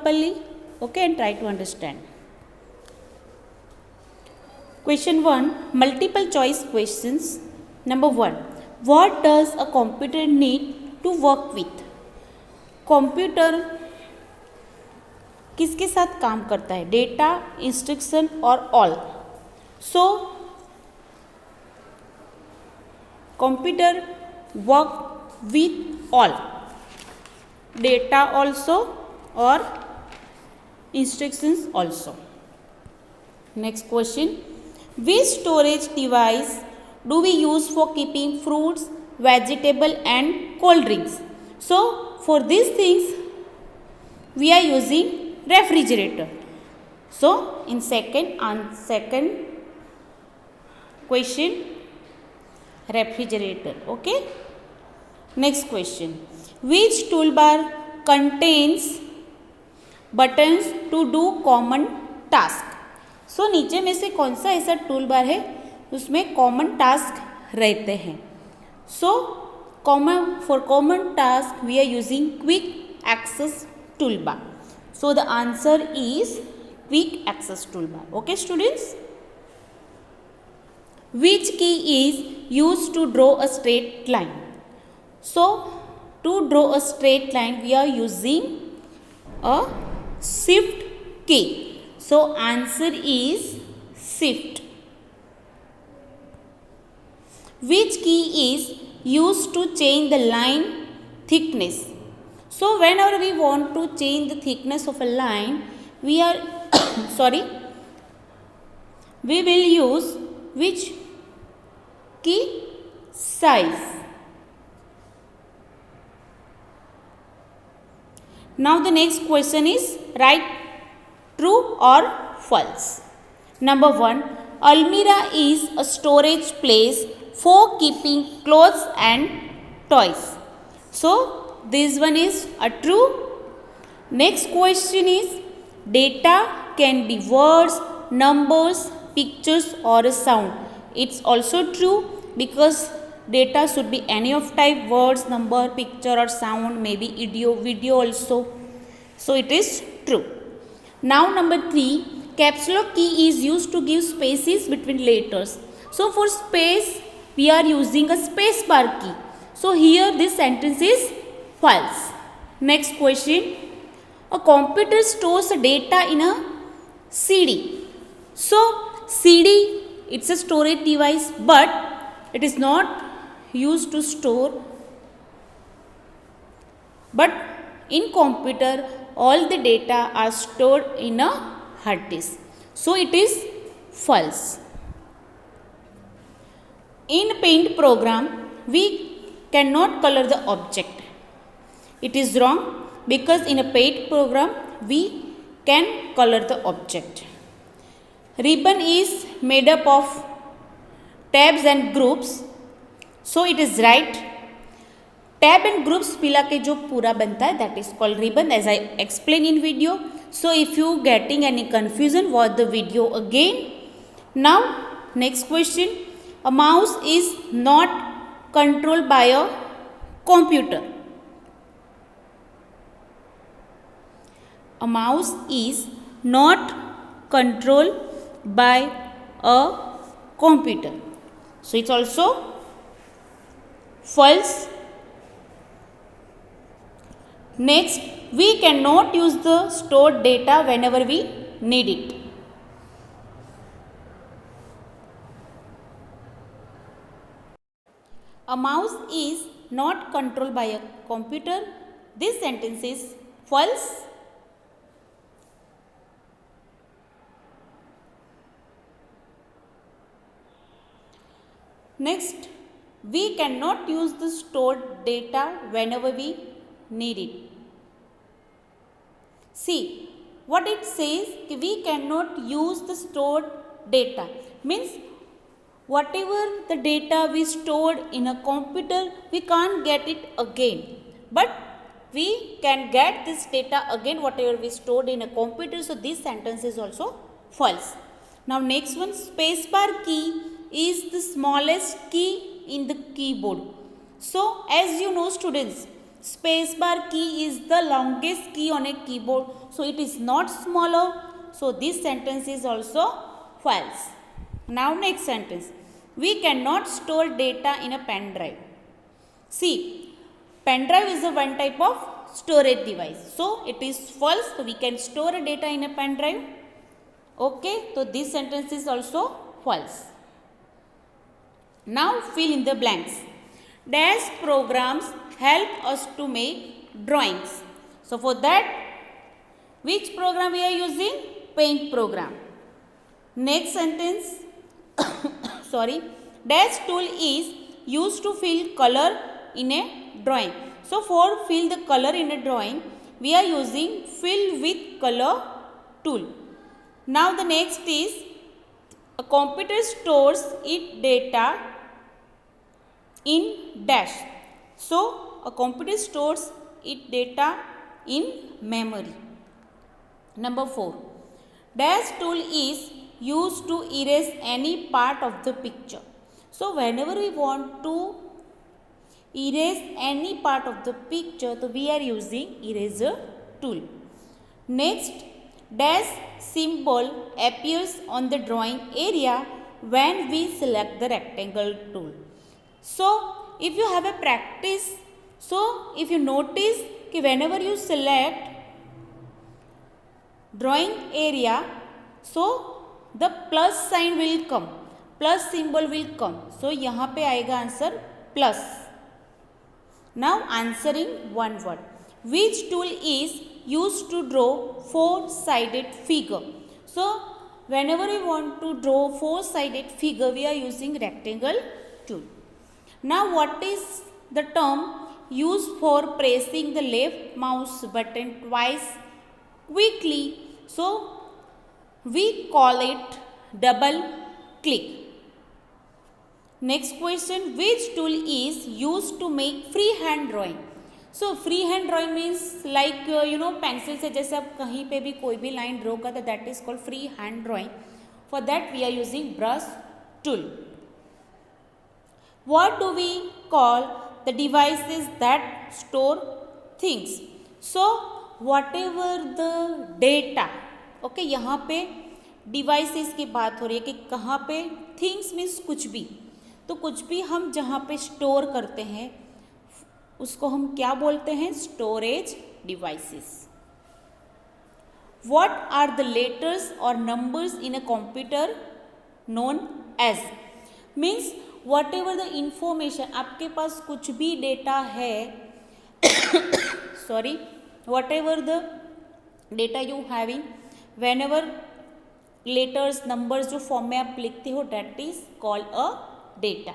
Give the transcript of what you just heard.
properly, okay, and try to understand. Question 1, multiple choice questions. Number 1, what does a computer need to work with? Computer किसके साथ काम करता है? Data, instruction और all. So computer work with all, data also और instructions also. Next question, which storage device do we use for keeping fruits, vegetable and cold drinks? So for these things we are using refrigerator. So in second question, refrigerator. Okay, next question, which toolbar contains buttons to do common task? सो नीचे में से कौन सा ऐसा tool bar है उसमें common task रहते हैं? So for common task we are using quick access tool bar. So the answer is quick access tool bar. Okay students, which key is use to draw a straight line? So to draw a straight line we are using a shift key. So answer is shift. Which key is used to change the line thickness? So whenever we want to change the thickness of a line, we are we will use which key? Size. Now the next question is write true or false. Number 1, almirah is a storage place for keeping clothes and toys. So this one is a true. Next question is data can be words, numbers, pictures or a sound. It's also true because data should be any of type, words, number, picture or sound, maybe video also. So it is true. Now number 3, caps lock key is used to give spaces between letters. So for space we are using a space bar key. So here this sentence is false. Next question, a computer stores data in a CD. So CD, it's a storage device but it is not used to store, but in computer all the data are stored in a hard disk. So it is false. In paint program we cannot color the object. It is wrong because in a paint program we can color the object. Ribbon is made up of tabs and groups. So it is right. Tab and groups मिला के जो पूरा बनता है that is called ribbon, as I explain in video. So if you getting any confusion watch the video again. Now next question, a mouse is not controlled by a computer. A mouse is not controlled by a computer. So it's also false. Next, we cannot use the stored data whenever we need it. A mouse is not controlled by a computer. This sentence is false. Next, we cannot use the stored data whenever we need it. See what it says, we cannot use the stored data means whatever the data we stored in a computer we can't get it again, but we can get this data again whatever we stored in a computer. So this sentence is also false. Now next one, spacebar key is the smallest key in the keyboard. So as you know students, Space bar key is the longest key on a keyboard, so it is not smaller. So this sentence is also false. Now next sentence. We cannot store data in a pen drive. See, pen drive is a one type of storage device. So it is false. So we can store a data in a pen drive. Okay, so this sentence is also false. Now fill in the blanks. Dash programs help us to make drawings. So for that, which program we are using? Paint program. Next sentence. Sorry. Dash tool is used to fill color in a drawing. So for fill the color in a drawing, we are using fill with color tool. Now the next is a computer stores its data in dash. So a computer stores its data in memory. Number 4. Dash tool is used to erase any part of the picture. So whenever we want to erase any part of the picture, so we are using eraser tool. Next, dash symbol appears on the drawing area when we select the rectangle tool. So if you have a practice, so if you notice कि whenever you select drawing area, so the plus sign will come, plus symbol will come. So यहाँ पे आएगा answer plus. Now answering one word. Which tool is used to draw four-sided figure? So whenever we want to draw four-sided figure, we are using rectangle tool. Now what is the term used for pressing the left mouse button twice quickly? So we call it double click. Next question, which tool is used to make freehand drawing? So freehand drawing means like pencil से जैसे आप कहीं पे भी कोई भी line draw करते, that is called freehand drawing. For that we are using brush tool. What do we call the devices that store things? So whatever the data, okay, यहाँ पे devices की बात हो रही है कि कहाँ पे things means कुछ भी, तो कुछ भी हम जहाँ पे स्टोर करते हैं उसको हम क्या बोलते हैं? Storage devices. What are the letters और numbers in a computer known as? Means whatever the information, आपके पास कुछ भी डेटा है sorry, whatever the data you having, whenever letters numbers जो फॉर्म में आप लिखते हो, that is called a data.